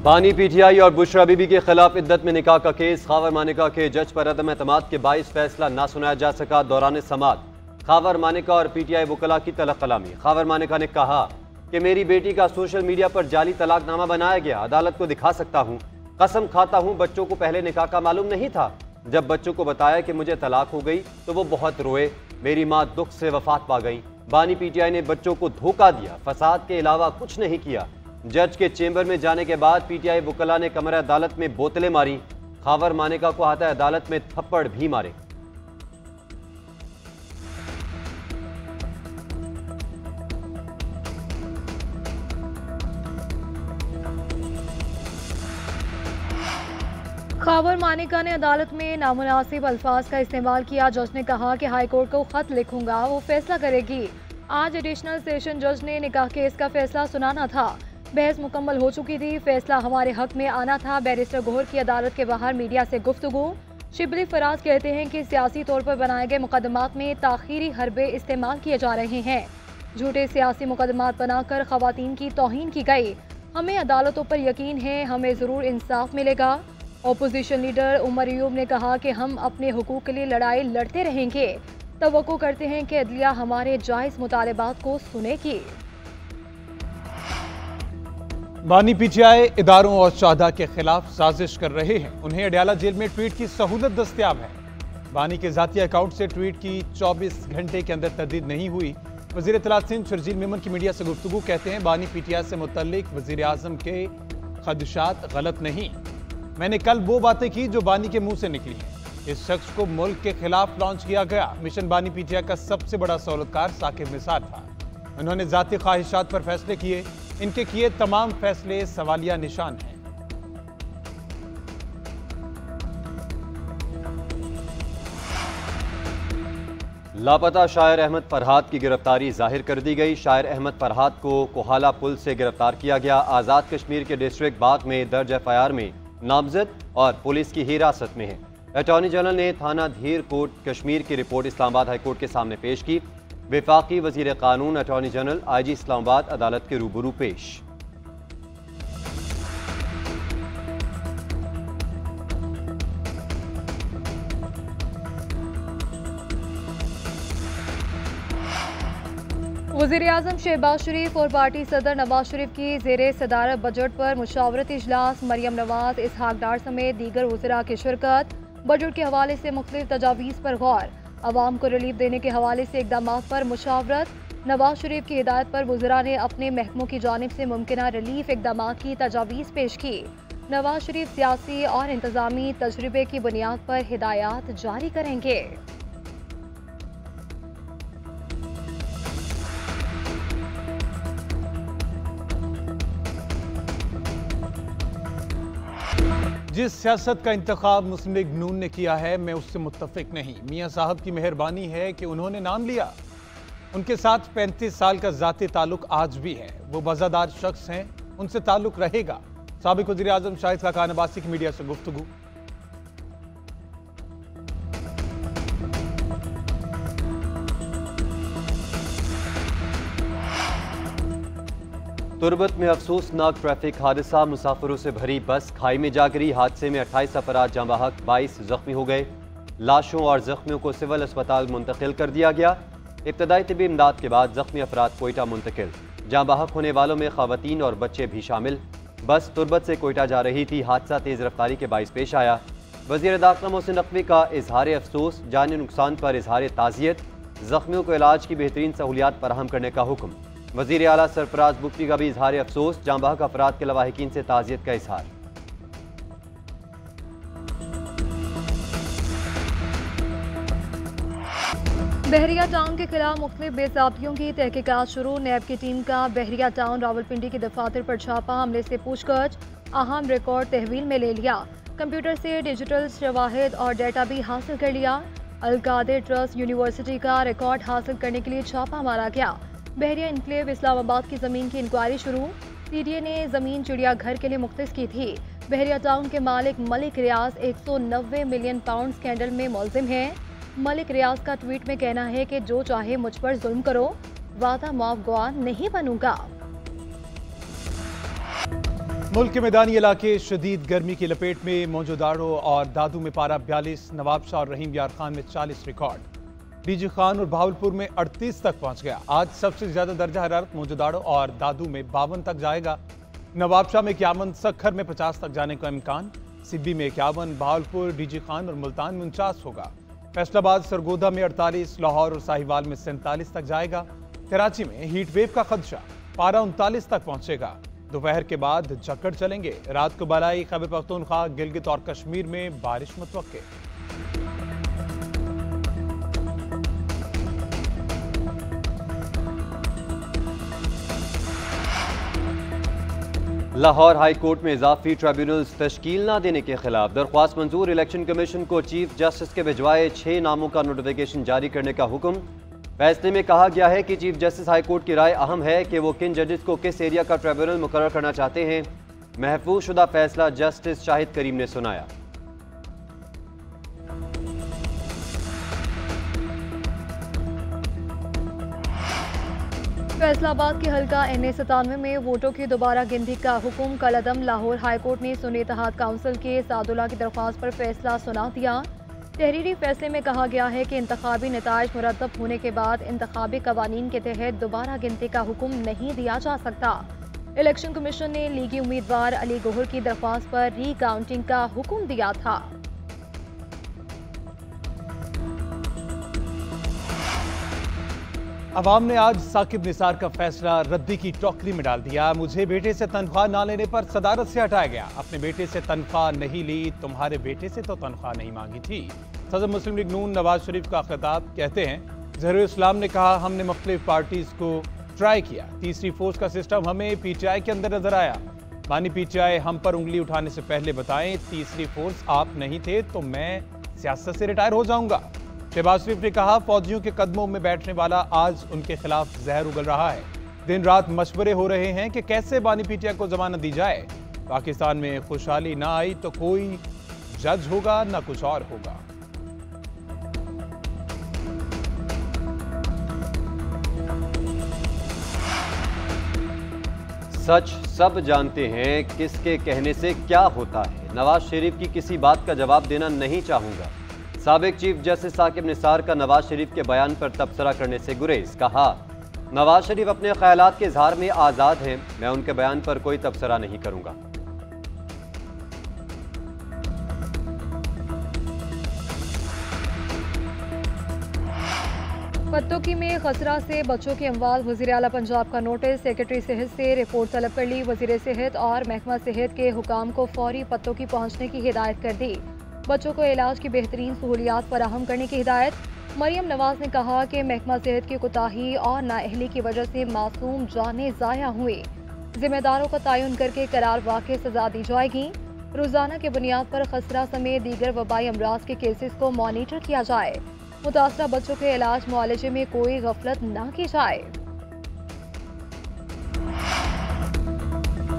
बानी पीटीआई और बुशरा बीबी के खिलाफ इद्दत में निकाह का केस। खावर मानिका के जज पर अदम एतमाद के बाइस फैसला ना सुनाया जा सका। दौरान समात खावर मानिका और पीटीआई वकला की तलब कलामी। खावर मानिका ने कहा कि मेरी बेटी का सोशल मीडिया पर जाली तलाकनामा बनाया गया, अदालत को दिखा सकता हूँ। कसम खाता हूँ बच्चों को पहले निकाह का मालूम नहीं था। जब बच्चों को बताया कि मुझे तलाक हो गई तो वो बहुत रोए। मेरी माँ दुख से वफात पा गई। बानी पीटीआई ने बच्चों को धोखा दिया, फसाद के अलावा कुछ नहीं किया। जज के चेंबर में जाने के बाद पीटीआई वकला ने कमरा अदालत में बोतलें मारी। खावर मानिका को हाथ अदालत में थप्पड़ भी मारे। खावर मानिका ने अदालत में नामुनासिब अल्फाज का इस्तेमाल किया। जज ने कहा कि हाई कोर्ट को खत लिखूंगा, वो फैसला करेगी। आज एडिशनल सेशन जज ने निकाह केस का फैसला सुनाना था। बहस मुकम्मल हो चुकी थी, फैसला हमारे हक में आना था। बैरिस्टर गोहर की अदालत के बाहर मीडिया से गुफ्तगू। शिबली फराज कहते हैं कि सियासी तौर पर बनाए गए मुकदमात में ताखीरी हरबे इस्तेमाल किए जा रहे हैं। झूठे सियासी मुकदमात बनाकर खवातीन की तौहीन की गई। हमें अदालतों पर यकीन है, हमें ज़रूर इंसाफ मिलेगा। अपोजिशन लीडर उमर अयूब ने कहा कि हम अपने हुकूक के लिए लड़ाई लड़ते रहेंगे। तवक्को करते हैं कि अदलिया हमारे जायज़ मुतालबात को सुनेगी। बानी पीटीआई इदारों और शहदा के खिलाफ साजिश कर रहे हैं। उन्हें अडयाला जेल में ट्वीट की सहूलत दस्तयाब है। बानी के जाती अकाउंट से ट्वीट की 24 घंटे के अंदर तरदीद नहीं हुई। वज़ीर इत्तलात सिंध शर्जील मेमन की मीडिया से गुफ्तगू कहते हैं बानी पीटीआई से मुतल्लिक वज़ीर आज़म के खदशात गलत नहीं। मैंने कल वो बातें की जो बानी के मुंह से निकली हैं। इस शख्स को मुल्क के खिलाफ लॉन्च किया गया। मिशन बानी पीटीआई का सबसे बड़ा सहूलतकार साकिब निसार था। उन्होंने जाती ख्वाहिशात पर फैसले किए। इनके किए तमाम फैसले सवालिया निशान हैं। लापता शायर अहमद फरहाद की गिरफ्तारी जाहिर कर दी गई। शायर अहमद फरहाद को कोहाला पुल से गिरफ्तार किया गया। आज़ाद कश्मीर के डिस्ट्रिक्ट बाग में दर्ज एफआईआर में नामजद और पुलिस की हिरासत में है। अटॉर्नी जनरल ने थाना धीर कोट कश्मीर की रिपोर्ट इस्लामाबाद हाईकोर्ट के सामने पेश की। वफाकी वजीर कानून अटॉर्नी जनरल आईजी इस्लामाबाद अदालत के रूबरू पेश। वज़ीर आज़म शहबाज शरीफ और पार्टी सदर नवाज शरीफ की ज़ेरे सदारत बजट पर मुशावरती इजलास। मरियम नवाज, इसहाक डार समेत दीगर वज़रा की शिरकत। बजट के हवाले से मुख्तलिफ तजावीज़ पर गौर। अवाम को रिलीफ देने के हवाले से इक़दामात पर मुशावरत। नवाज शरीफ की हिदायत पर वज़रा ने अपने महकमों की जानिब से मुमकिना रिलीफ इक़दामात की तजावीज़ पेश की। नवाज शरीफ सियासी और इंतज़ामी तजर्बे की बुनियाद पर हिदायत जारी करेंगे। जिस सियासत का इंतखाब मुस्लिम लीग नून ने किया है, मैं उससे मुत्तफिक नहीं। मियाँ साहब की मेहरबानी है कि उन्होंने नाम लिया। उनके साथ 35 साल का ज़ाती ताल्लुक आज भी है। वो वज़ादार शख्स हैं, उनसे ताल्लुक रहेगा। साबिक वज़ीर आज़म शाहिद खाकान अब्बासी की मीडिया से गुफ्तगू। तुरबत में अफसोसनाक ट्रैफिक हादसा। मुसाफिरों से भरी बस खाई में जा गिरी। हादसे में 28 अफराद जाँ बहक, 22 जख्मी हो गए। लाशों और जख्मियों को सिविल अस्पताल मुंतकिल कर दिया गया। इब्तदाई तिबी इमदाद के बाद जख्मी अफराद कोयटा मुंतकिल। जाँ बहक होने वालों में खवातीन और बच्चे भी शामिल। बस तुरबत से कोयटा जा रही थी। हादसा तेज़ रफ्तारी के बाइस पेश आया। वज़ीर दाखिला मोहसिन नकवी का इजहार अफसोस। जानी नुकसान पर इजहार ताज़ियत। जख्मियों को इलाज की बेहतरीन सहूलियात फराहम करने का हुक्म। वज़ीर आला सरफराज बुफ्ती का भी इजहार अफसोस। जाँ बहक अफराद के लवाहिकीन से ताज़ियत का इजहार। बहरिया टाउन के खिलाफ मुख्तलिफ बेज़ाब्तियों की तहकीकात शुरू। नैब की टीम का बहरिया टाउन रावलपिंडी के दफातर पर छापा। हमले से पूछगछ, अहम रिकॉर्ड तहवील में ले लिया। कंप्यूटर से डिजिटल शवाहिद और डेटा भी हासिल कर लिया। अल-कादिर ट्रस्ट यूनिवर्सिटी का रिकॉर्ड हासिल करने के लिए छापा मारा गया। बहरिया इनक्लेव इस्लामाबाद की ज़मीन की इंक्वायरी शुरू। पीडीए ने ज़मीन चिड़ियाघर के लिए मुख्तस की थी। बहरिया टाउन के मालिक मलिक रियाज 190 मिलियन पाउंड स्कैंडल में मुलजिम हैं। मलिक रियाज का ट्वीट में कहना है कि जो चाहे मुझ पर जुल्म करो, वादा माफ गवा नहीं बनूंगा। मुल्क के मैदानी इलाके शदीद गर्मी की लपेट में। मोजोदाड़ो और दादू में पारा 42, नवाबशाह और रहीम यार खान में 40 रिकॉर्ड। डीजी खान और बहावलपुर में 38 तक पहुंच गया। आज सबसे ज्यादा दर्जा हरारत मोजोदाड़ो और दादू में 52 तक जाएगा। नवाबशाह में 51, सखर में 50 तक जाने का इम्कान। सिब्बी में 51, बहावलपुर, डीजी खान और मुल्तान में 49 होगा। फैसलाबाद सरगोधा में 48, लाहौर और साहिवाल में 47 तक जाएगा। कराची में हीट वेव का खदशा, पारा 39 तक पहुंचेगा। दोपहर के बाद जकड़ चलेंगे। रात को बलाई खैबर पख्तूनख्वा, गिलगित और कश्मीर में बारिश मुतवक्के। लाहौर हाई कोर्ट में इजाफी ट्रिब्यूनल्स तश्कील न देने के खिलाफ दरख्वास्त मंजूर। इलेक्शन कमीशन को चीफ जस्टिस के भिजवाए 6 नामों का नोटिफिकेशन जारी करने का हुक्म। फैसले में कहा गया है कि चीफ जस्टिस हाई कोर्ट की राय अहम है कि वो किन जजेस को किस एरिया का ट्रिब्यूनल मुकर्रर करना चाहते हैं। महफूज शुदा फैसला जस्टिस शाहिद करीम ने सुनाया। फैसलाबाद के हल्का NA97 में वोटों की दोबारा गिनती का हुक्म कलअदम। लाहौर हाईकोर्ट ने सुन्नी इत्तेहाद काउंसिल के सादुल्ला की दरख्वास्त पर फैसला सुना दिया। तहरीरी फैसले में कहा गया है कि इंतखाबी नताइज मुरतब होने के बाद इंतखाबी कवानीन के तहत दोबारा गिनती का हुक्म नहीं दिया जा सकता। इलेक्शन कमीशन ने लीगी उम्मीदवार अली गोहर की दरख्वास्त पर रीकाउंटिंग का हुक्म दिया था। अवाम ने आज साकिब निसार का फैसला रद्दी की टोकरी में डाल दिया। मुझे बेटे से तनख्वाह ना लेने पर सदारत से हटाया गया। अपने बेटे से तनख्वाह नहीं ली, तुम्हारे बेटे से तो तनख्वाह नहीं मांगी थी। सदर मुस्लिम लीग नून नवाज शरीफ का खिताब, कहते हैं ज़हीरुल इस्लाम ने कहा हमने मुख्तलिफ पार्टीज को ट्राई किया, तीसरी फोर्स का सिस्टम हमें PTI के अंदर नजर आया। मानी PTI हम पर उंगली उठाने से पहले बताएं तीसरी फोर्स आप नहीं थे तो मैं सियासत से रिटायर हो जाऊंगा। शहबाज शरीफ ने कहा फौजियों के कदमों में बैठने वाला आज उनके खिलाफ जहर उगल रहा है। दिन रात मशवरे हो रहे हैं कि कैसे बानी PTI को जमानत दी जाए। पाकिस्तान में खुशहाली ना आई तो कोई जज होगा ना कुछ और होगा। सच सब जानते हैं, किसके कहने से क्या होता है। नवाज शरीफ की किसी बात का जवाब देना नहीं चाहूंगा। साबिक चीफ जस्टिस साकिब निसार का नवाज शरीफ के बयान पर तबसरा करने से गुरेज। कहा नवाज शरीफ अपने ख्यालात के इजहार में आज़ाद हैं, मैं उनके बयान पर कोई तबसरा नहीं करूंगा। पत्तोकी में खसरा से बच्चों के अमवाल, वज़ीर आला पंजाब का नोटिस। सेक्रेटरी सेहत से रिपोर्ट तलब कर ली। वज़ीर सेहत और महकमा सेहत के हुकाम को फौरी पत्तोकी पहुँचने की हिदायत कर दी। बच्चों को इलाज की बेहतरीन सहूलियात फराहम करने की हिदायत। मरियम नवाज ने कहा कि महकमा सेहत की कोताही और नाअहली की वजह से मासूम जानें ज़ाया हुई। जिम्मेदारों का तयन करके करार वाक़ई सजा दी जाएगी। रोज़ाना के बुनियाद पर खसरा समेत दीगर वबाई अमराज के केसेस को मॉनिटर किया जाए। मुतासरा बच्चों के इलाज मुआलजे में कोई गफलत न की जाए।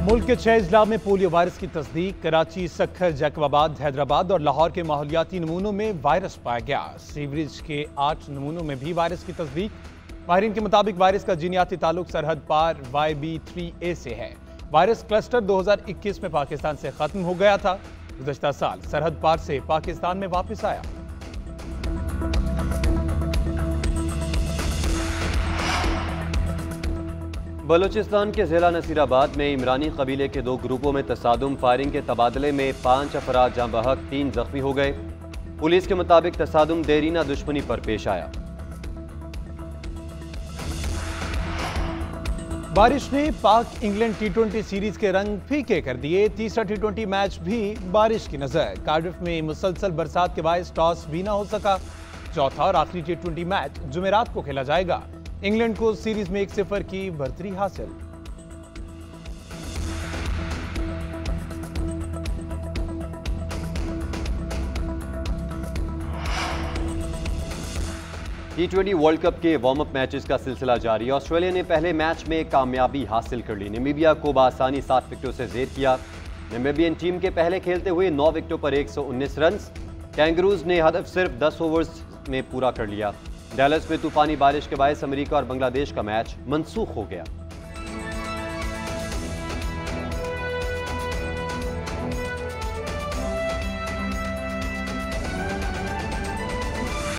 मुल्क के 6 अजला में पोलियो वायरस की तस्दीक। कराची, सखर, जैकबाबाद, हैदराबाद और लाहौर के माहौलियाती नमूनों में वायरस पाया गया। सीवरेज के 8 नमूनों में भी वायरस की तस्दीक। माहिरीन के मुताबिक वायरस का जीनियाती ताल्लुक सरहद पार YB3A से है। वायरस क्लस्टर 2021 में पाकिस्तान से खत्म हो गया था। गुज़श्ता साल सरहद पार से पाकिस्तान में वापस आया। बलूचिस्तान के जिला नसीराबाद में इमरानी कबीले के 2 ग्रुपों में तसादुम, फायरिंग के तबादले में 5 अफराद जाँ बहक, 3 जख्मी हो गए। पुलिस के मुताबिक तसादुम देरीना दुश्मनी पर पेश आया। बारिश ने पाक इंग्लैंड T20 सीरीज के रंग फीके कर दिए। तीसरा T20 मैच भी बारिश की नजर। कार्डिफ में मुसलसल बरसात के बायस टॉस भी ना हो सका। चौथा और आखिरी T20 मैच जुमेरात को खेला जाएगा। इंग्लैंड को सीरीज में 1-0 की बढ़तरी हासिल। T20 वर्ल्ड कप के वार्म अप मैचेस का सिलसिला जारी। ऑस्ट्रेलिया ने पहले मैच में कामयाबी हासिल कर ली। नामीबिया को बासानी 7 विकेटों से जेर किया। नामीबियन टीम के पहले खेलते हुए 9 विकेटों पर 119 रन। कैंगरूज ने हदफ सिर्फ 10 ओवर्स में पूरा कर लिया। डैलस में तूफानी बारिश के बायस अमेरिका और बांग्लादेश का मैच मनसूख हो गया।